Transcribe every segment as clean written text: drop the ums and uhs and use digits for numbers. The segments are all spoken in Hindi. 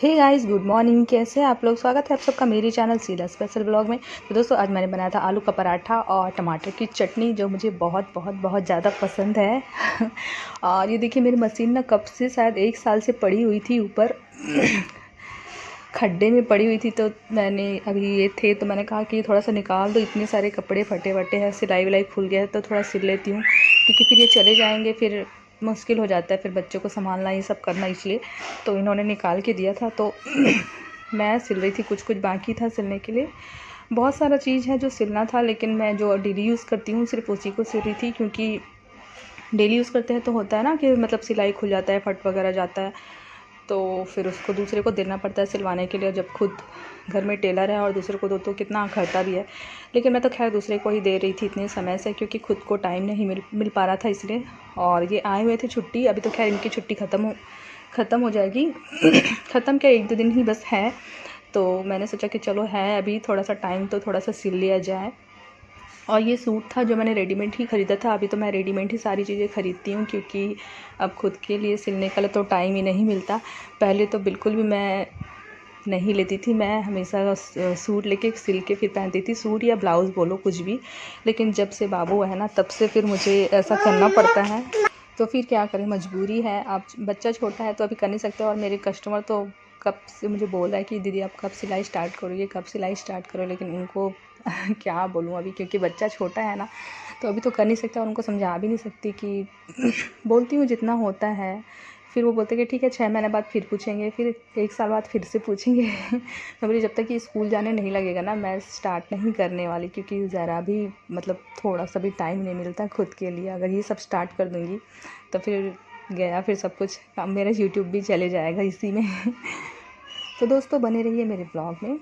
Hey guys, good morning. कैसे हैं आप लोग? स्वागत है आप सबका मेरी चैनल सीला स्पेशल ब्लॉग में। तो दोस्तों, आज मैंने बनाया था आलू का पराठा और टमाटर की चटनी, जो मुझे बहुत बहुत बहुत ज़्यादा पसंद है। और ये देखिए, मेरी मशीन ना कब से, शायद 1 साल से पड़ी हुई थी ऊपर खड्डे में पड़ी हुई थी। तो मैंने अभी ये थे तो मैंने कहा कि थोड़ा सा निकाल दो, इतने सारे कपड़े फटे वटे हैं, सिलाई विलाई खुल गया है तो थोड़ा सिल लेती हूँ, क्योंकि फिर ये चले जाएंगे, फिर मुश्किल हो जाता है, फिर बच्चों को संभालना ये सब करना, इसलिए तो इन्होंने निकाल के दिया था। तो मैं सिल रही थी, कुछ कुछ बाकी था सिलने के लिए। बहुत सारा चीज़ है जो सिलना था, लेकिन मैं जो डेली यूज़ करती हूँ सिर्फ उसी को सिल रही थी, क्योंकि डेली यूज़ करते हैं तो होता है ना कि मतलब सिलाई खुल जाता है, फट वगैरह जाता है, तो फिर उसको दूसरे को देना पड़ता है सिलवाने के लिए। जब खुद घर में टेलर है और दूसरे को दो तो कितना खर्चा भी है। लेकिन मैं तो खैर दूसरे को ही दे रही थी इतने समय से, क्योंकि खुद को टाइम नहीं मिल पा रहा था, इसलिए। और ये आए हुए थे छुट्टी, अभी तो खैर इनकी छुट्टी ख़त्म हो जाएगी। ख़त्म क्या, 1-2 दिन ही बस है। तो मैंने सोचा कि चलो है अभी थोड़ा सा टाइम, तो थोड़ा सा सिल लिया जाए। और ये सूट था जो मैंने रेडीमेड ही ख़रीदा था। अभी तो मैं रेडीमेड ही सारी चीज़ें ख़रीदती हूँ, क्योंकि अब खुद के लिए सिलने का तो टाइम ही नहीं मिलता। पहले तो बिल्कुल भी मैं नहीं लेती थी, मैं हमेशा सूट लेके सिल के फिर पहनती थी, सूट या ब्लाउज़ बोलो कुछ भी। लेकिन जब से बाबू है ना, तब से फिर मुझे ऐसा करना पड़ता है, तो फिर क्या करें, मजबूरी है। आप बच्चा छोटा है तो अभी कर नहीं सकते। और मेरे कस्टमर तो कब से मुझे बोल रहा है कि दीदी आप कब सिलाई स्टार्ट करोगे, कब सिलाई स्टार्ट करो, लेकिन उनको क्या बोलूँ अभी, क्योंकि बच्चा छोटा है ना, तो अभी तो कर नहीं सकता और उनको समझा भी नहीं सकती कि बोलती हूँ जितना होता है। फिर वो बोलते कि ठीक है, 6 महीने बाद फिर पूछेंगे, फिर 1 साल बाद फिर से पूछेंगे। मैं बोली जब तक कि स्कूल जाने नहीं लगेगा ना, मैं स्टार्ट नहीं करने वाली, क्योंकि ज़रा भी मतलब थोड़ा सा भी टाइम नहीं मिलता खुद के लिए। अगर ये सब स्टार्ट कर दूँगी तो फिर गया, फिर सब कुछ काम, मेरा यूट्यूब भी चले जाएगा इसी में। तो दोस्तों, बने रहिए मेरे ब्लॉग में।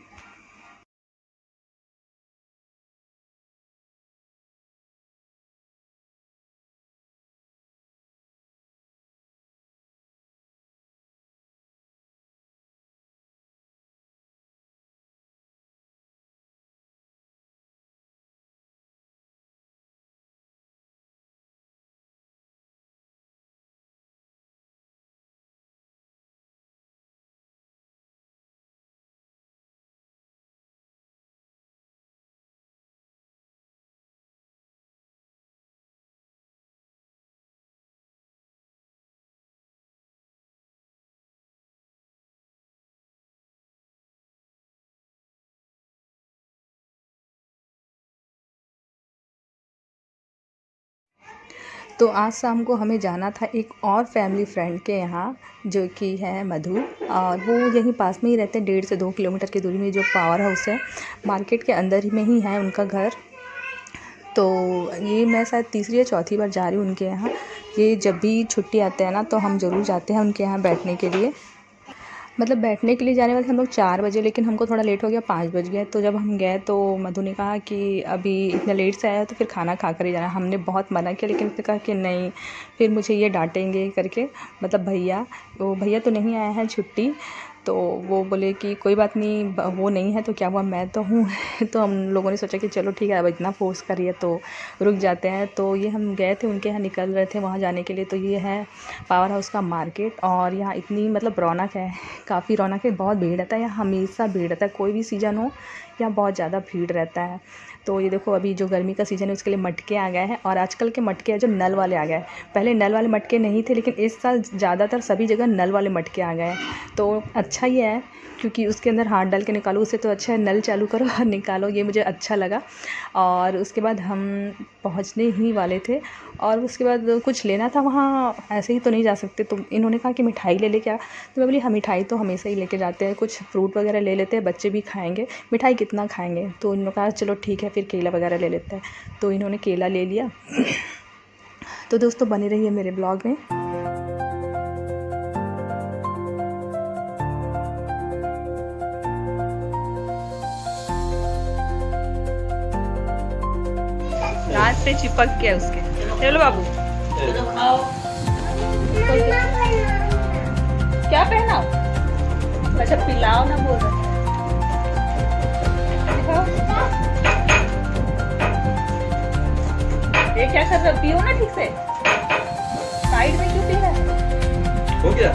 तो आज शाम को हमें जाना था एक और फैमिली फ्रेंड के यहाँ, जो कि है मधु। और वो यहीं पास में ही रहते हैं, 1.5 से 2 किलोमीटर की दूरी में जो पावर हाउस है, मार्केट के अंदर में ही है उनका घर। तो ये मैं शायद तीसरी या चौथी बार जा रही हूँ उनके यहाँ। ये जब भी छुट्टी आते हैं ना, तो हम ज़रूर जाते हैं उनके यहाँ बैठने के लिए। मतलब बैठने के लिए जाने वाले हम लोग 4 बजे, लेकिन हमको थोड़ा लेट हो गया, 5 बज गए। तो जब हम गए तो मधु ने कहा कि अभी इतना लेट से आया है तो फिर खाना खा कर ही जाना। हमने बहुत मना किया, लेकिन उसने कहा कि नहीं, फिर मुझे ये डांटेंगे करके, मतलब भैया, वो भैया तो नहीं आया है छुट्टी, तो वो बोले कि कोई बात नहीं, वो नहीं है तो क्या हुआ, मैं तो हूँ। तो हम लोगों ने सोचा कि चलो ठीक है, अब इतना फोर्स कर रही है तो रुक जाते हैं। तो ये हम गए थे उनके यहाँ, निकल रहे थे वहाँ जाने के लिए। तो ये है पावर हाउस का मार्केट, और यहाँ इतनी मतलब रौनक है, काफ़ी रौनक है, बहुत भीड़ रहता है यहाँ, हमेशा भीड़ रहता है, कोई भी सीज़न हो यहाँ बहुत ज़्यादा भीड़ रहता है। तो ये देखो, अभी जो गर्मी का सीज़न है उसके लिए मटके आ गए हैं, और आजकल के मटके हैं जो नल वाले आ गए हैं। पहले नल वाले मटके नहीं थे, लेकिन इस साल ज़्यादातर सभी जगह नल वाले मटके आ गए हैं। तो अच्छा ही है, क्योंकि उसके अंदर हाथ डाल के निकालो, उससे तो अच्छा है नल चालू करो और निकालो, ये मुझे अच्छा लगा। और उसके बाद हम पहुंचने ही वाले थे, और उसके बाद कुछ लेना था वहाँ, ऐसे ही तो नहीं जा सकते। तो इन्होंने कहा कि मिठाई ले ले क्या, तो मैं बोली हाँ, मिठाई तो हमेशा ही लेके जाते हैं, कुछ फ्रूट वगैरह ले लेते हैं, बच्चे भी खाएंगे, मिठाई कितना खाएंगे। तो इन्होंने कहा चलो ठीक है, फिर केला वगैरह ले लेते हैं। तो इन्होंने केला ले लिया। तो दोस्तों, बने रहिए मेरे ब्लॉग में। दांत पे चिपक गया उसके। चलो बाबू, क्या पहना? अच्छा, पिलाओ ना बोल रहा। ये क्या कर रहे हो? पियो ना ठीक से। साइड में क्यों पी रहा है? हो गया?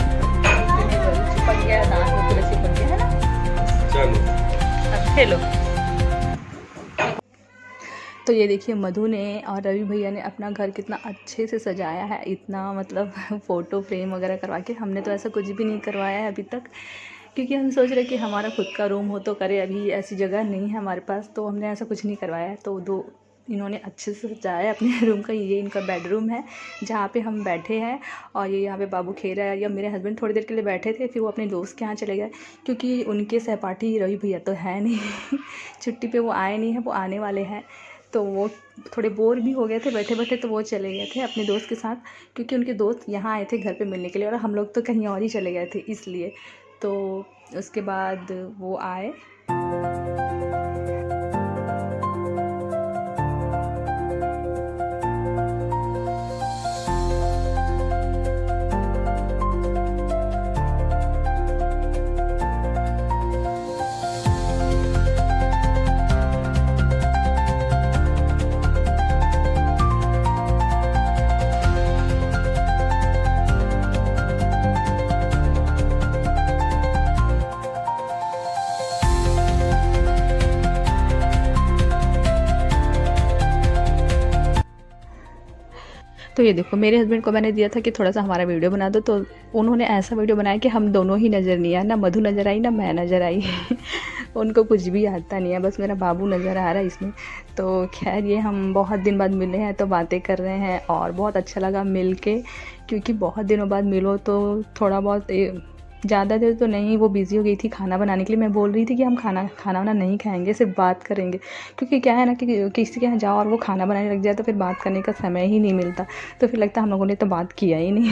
चिपक गया दांत में, पूरा चिपक हेलो। तो ये देखिए मधु ने और रवि भैया ने अपना घर कितना अच्छे से सजाया है, इतना मतलब फ़ोटो फ्रेम वगैरह करवा के। हमने तो ऐसा कुछ भी नहीं करवाया है अभी तक, क्योंकि हम सोच रहे कि हमारा खुद का रूम हो तो करे। अभी ऐसी जगह नहीं है हमारे पास, तो हमने ऐसा कुछ नहीं करवाया है। तो दो इन्होंने अच्छे से सजाया है अपने रूम का। ये इनका बेडरूम है जहाँ पे हम बैठे हैं, और ये यहाँ पे बाबू खेल रहा है। या मेरे हस्बैंड थोड़ी देर के लिए बैठे थे, फिर वो अपने दोस्त के यहाँ चले गए, क्योंकि उनके सहपाठी रवि भैया तो है नहीं छुट्टी पे वो आए नहीं हैं, वो आने वाले हैं। तो वो थोड़े बोर भी हो गए थे बैठे बैठे, तो वो चले गए थे अपने दोस्त के साथ, क्योंकि उनके दोस्त यहाँ आए थे घर पे मिलने के लिए, और हम लोग तो कहीं और ही चले गए थे इसलिए। तो उसके बाद वो आए। तो ये देखो मेरे हस्बैंड को मैंने दिया था कि थोड़ा सा हमारा वीडियो बना दो, तो उन्होंने ऐसा वीडियो बनाया कि हम दोनों ही नज़र नहीं आए, ना मधु नज़र आई ना मैं नज़र आई उनको कुछ भी आता नहीं है, बस मेरा बाबू नज़र आ रहा है इसमें। तो खैर ये हम बहुत दिन बाद मिले हैं, तो बातें कर रहे हैं, और बहुत अच्छा लगा मिल के, क्योंकि बहुत दिनों बाद मिलो तो थोड़ा बहुत ज़्यादा देर तो नहीं। वो बिज़ी हो गई थी खाना बनाने के लिए। मैं बोल रही थी कि हम खाना वाना नहीं खाएंगे, सिर्फ बात करेंगे, क्योंकि क्या है ना कि किसी के यहाँ जाओ और वो खाना बनाने लग जाए तो फिर बात करने का समय ही नहीं मिलता। तो फिर लगता है हम लोगों ने तो बात किया ही नहीं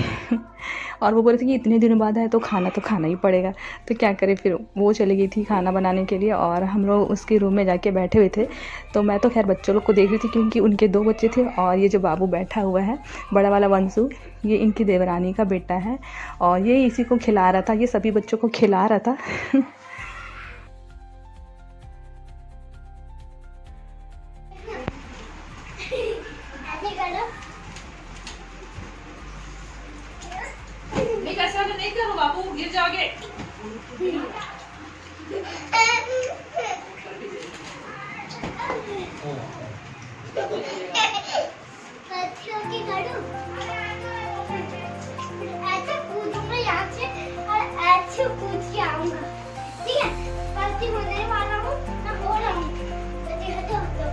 और वो बोल रही थी कि इतने दिनों बाद है तो खाना ही पड़ेगा। तो क्या करें, फिर वो चली गई थी खाना बनाने के लिए, और हम लोग उसके रूम में जाके बैठे हुए थे। तो मैं तो खैर बच्चों लोग को देख रही थी, क्योंकि उनके 2 बच्चे थे, और ये जो बाबू बैठा हुआ है बड़ा वाला वंशु, ये इनकी देवरानी का बेटा है, और ये इसी को खिला रहा था, ये सभी बच्चों को खिला रहा था नहीं ऐसा नहीं करो बाबू, गिर जाओगे। ऐसे कूदूंगा यहाँ से और ऐसे कूद के आऊंगा, ठीक है? गलती होने वाला हूँ, मैं हो रहा हूँ। हटो हटो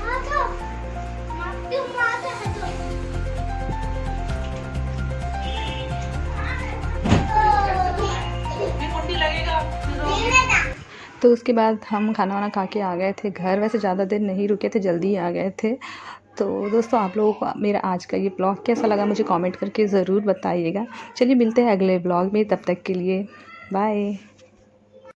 हटो, मारती हूँ, मारते हटो। मुट्ठी लगेगा। तो उसके बाद हम खाना वाना खा के आ गए थे घर। वैसे ज़्यादा देर नहीं रुके थे, जल्दी आ गए थे। तो दोस्तों आप लोगों को मेरा आज का ये ब्लॉग कैसा लगा मुझे कमेंट करके ज़रूर बताइएगा। चलिए मिलते हैं अगले ब्लॉग में, तब तक के लिए बाय।